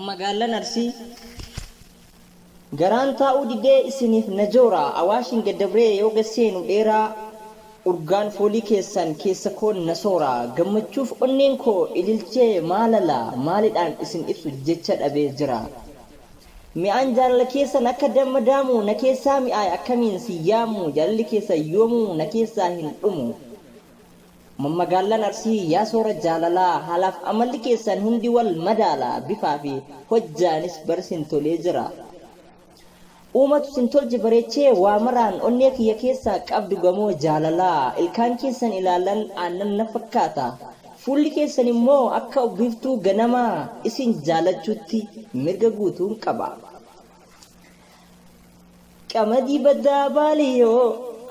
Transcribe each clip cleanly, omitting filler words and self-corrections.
Magaalaan Arsii garaan taa'uu didee isiniif najoora awaashin gaddabree yoo gaseenu dheeraa urgaan foolii keessan keessa koon nasoora gammachuuf onneen koo ililchee maalala maalidhaan isin ibsu jecha dhabee jira mi'aan jaalala keessan akka dammadaamu na keessaa mi'aay akkamiin si yaamu jaalalli keessa yoomuu na keessaa hin dhumu Magaalaan Arsii yaa soora jaalalaa haalaaf amalli keessan hundi wal madaala bifaa fi hojjaanis barsin tolee jira Uumatu sin tolche bareechee waa maraan onnee kiyya keessaa qabdu gamoo jaalalaa ilkaan keessan ilaalan aannan na fakkaata fuulli keessan immoo akka ubbiftuu ganamaa isin jaalachuutti mirga guutuun qaba qamadii baddaa baaliyyoo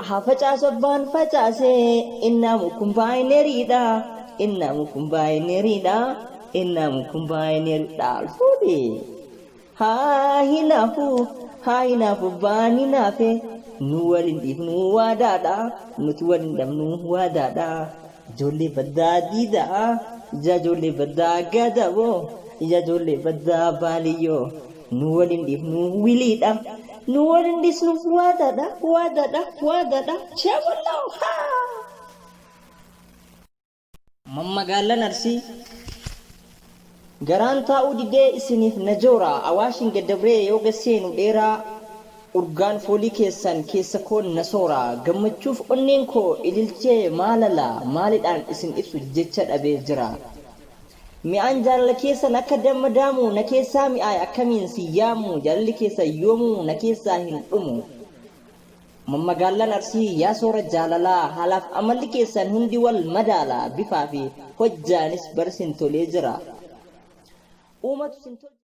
haa facaasu abbaan facaasee innaamu kun baay'ineriidha alfuudhe haa hinaafu baani naafe nu waliin dhiifnu waadaadha nuti waliin dhabnu waadaadha ijoollee baddaa diidaa ijoollee baddaa gadaboo ijoollee baddaa baaliyyoo nu waliin dhiifnu wiliidha nu waliin dhiisnu waadaadha shabaloo haa Magaalaan Arsii garaan taa'uu didee isiniif najoora awaashin gaddabree yoo gaseenu dheeraa urgaan foolii keessan keessa koon nasoora gammachuuf onneen koo ililchee maalala maalidhaan isin ibsu jecha dhabee jira mi'aan jaalala keessan akka dammadaamu na keessaa mi'aay akkamiin si yaamu jaalalli keessa yoomuu na keessaa hin dhumu Magaalaan Arsii yaa soora jaalalaa haalaaf amalli keessan hundi wal madaala bifaa fi hojjaanis barsin tolee jira Uumatu sin tolche